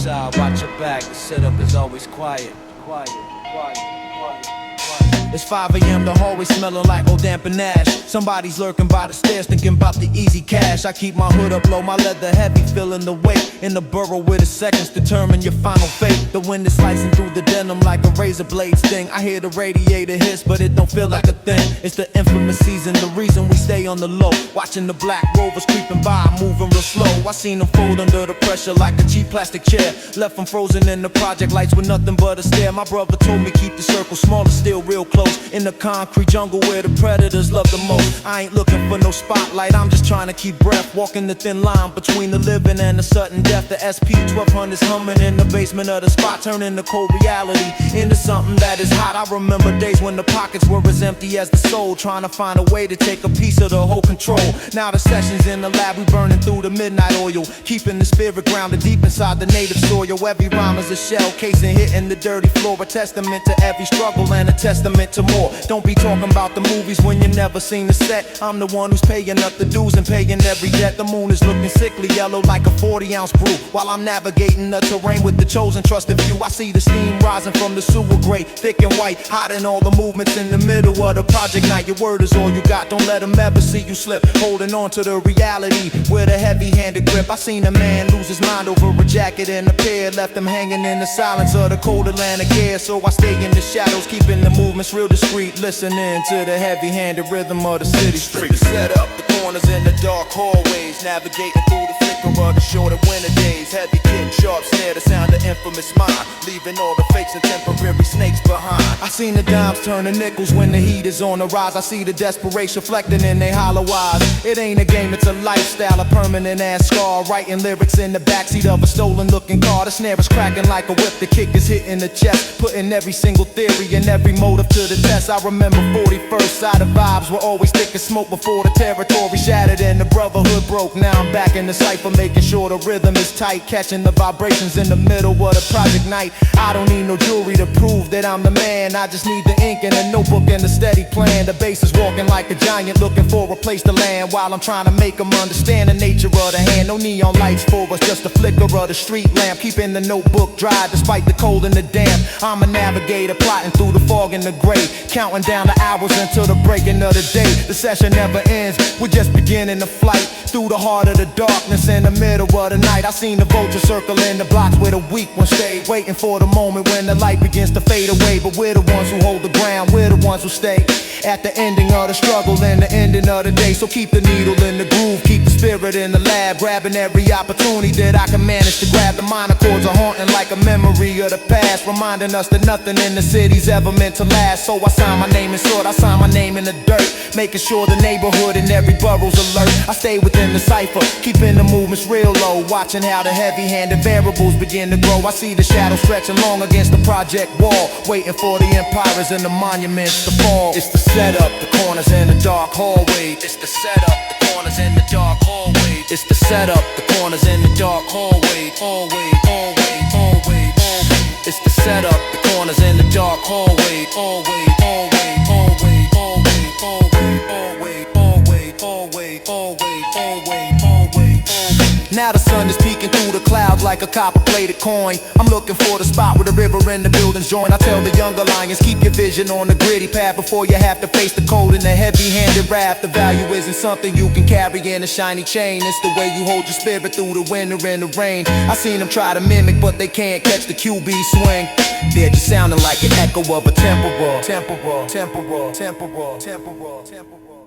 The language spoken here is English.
side, watch your back. The setup is always quiet. Quiet, quiet, quiet. It's 5 AM, the hallway smelling like old damp and ash. Somebody's lurking by the stairs thinking about the easy cash. I keep my hood up low, my leather heavy, feeling the weight. In the burrow where the seconds determine your final fate. The wind is slicing through the denim like a razor blade sting. I hear the radiator hiss, but it don't feel like a thing. It's the infamous season, the reason we stay on the low. Watching the black rovers creeping by, moving real slow. I seen them fold under the pressure like a cheap plastic chair. Left them frozen in the project lights with nothing but a stare. My brother told me keep the circle smaller, still real close. In the concrete jungle where the predators love the most. I ain't looking for no spotlight, I'm just trying to keep breath. Walking the thin line between the living and the sudden death. The SP-1200's humming in the basement of the spot, turning the cold reality into something that is hot. I remember days when the pockets were as empty as the soul, trying to find a way to take a piece of the whole control. Now the sessions in the lab, we burning through the midnight oil, keeping the spirit grounded deep inside the native soil. Every rhyme is a shell casing, hitting the dirty floor. A testament to every struggle and a testament to more. Don't be talking about the movies when you never seen the set. I'm the one who's paying up the dues and paying every debt. The moon is looking sickly yellow like a 40-ounce brew, while I'm navigating the terrain with the chosen trusted few. I see the steam rising from the sewer grate, thick and white, hiding all the movements in the middle of the project night. Your word is all you got, don't let them ever see you slip. Holding on to the reality with a heavy-handed grip. I seen a man lose his mind over a jacket and a pair, left him hanging in the silence of the cold Atlantic air. So I stay in the shadows, keeping the movements real discreet, listening to the heavy-handed rhythm of the city streets. Set up the corners in the dark hallways, navigating through the flicker of the shorter winter days. Heavy kick, sharp snare, the sound of infamous mind, leaving all the fakes and temporary snakes behind. I seen the dimes turn to nickels when the heat is on the rise. I see the desperation reflecting in their hollow eyes. It ain't a game, it's a lifestyle, a permanent ass scar. Writing lyrics in the backseat of a stolen looking car. The snare is cracking like a whip, the kick is hitting the chest, putting every single theory and every motive to the test. I remember 41st side of vibes were always thick as smoke before the territory shattered and the brotherhood broke. Now I'm back in the cypher, making sure the rhythm is tight, catching the vibrations in the middle of the project night. I don't need no jewelry to prove that I'm the man, I just need the ink and a notebook and a steady plan. The bass is walking like a giant, looking for a place to land, while I'm trying to make them understand the nature of the hand. No neon lights for us, just the flicker of the street lamp, keeping the notebook dry despite the cold and the damp. I'm a navigator plotting through the fog and the gray, counting down the hours until the breaking of the day. The session never ends, we're just beginning the flight through the heart of the darkness in the middle of the night. I seen the vultures circling the blocks where the weak ones stay, waiting for the moment when the light begins to fade away. But we're the ones who hold the ground, we're the ones who stay at the ending of the struggle and the ending of the day. So keep the needle in the groove, keep the spirit in the lab, grabbing every opportunity that I can manage to grab. The minor chords are haunting like a memory of the past, reminding us that nothing in the city's ever meant to last. So I sign my name in sword, I sign my name in the dirt, making sure the neighborhood and every borough's alert. I stay within the cipher, keeping the movements real low, watching how the heavy-handed variables begin to grow. I see the shadows stretching long against the project wall, waiting for the empires and the monuments to fall. It's the setup, the corners in the dark hallway. It's the setup, the corners in the dark hallway. It's the setup, the corners in the dark hallway. Hallway, hallway, hallway, hallway. It's the setup, the corners in the dark hallway. Hallway, hallway, hallway, hallway, hallway, hallway, hallway, hallway, hallway, hallway, hallway, hallway. Now the sun is peeking through the clouds like a copper-plated coin. I'm looking for the spot where the river and the buildings join. I tell the younger lions, keep your vision on the gritty path before you have to face the cold and the heavy-handed wrath. The value isn't something you can carry in a shiny chain, it's the way you hold your spirit through the winter and the rain. I seen them try to mimic, but they can't catch the QB swing. They're just sounding like an echo of a temporal, temporal, temporal, temporal, temporal, temporal.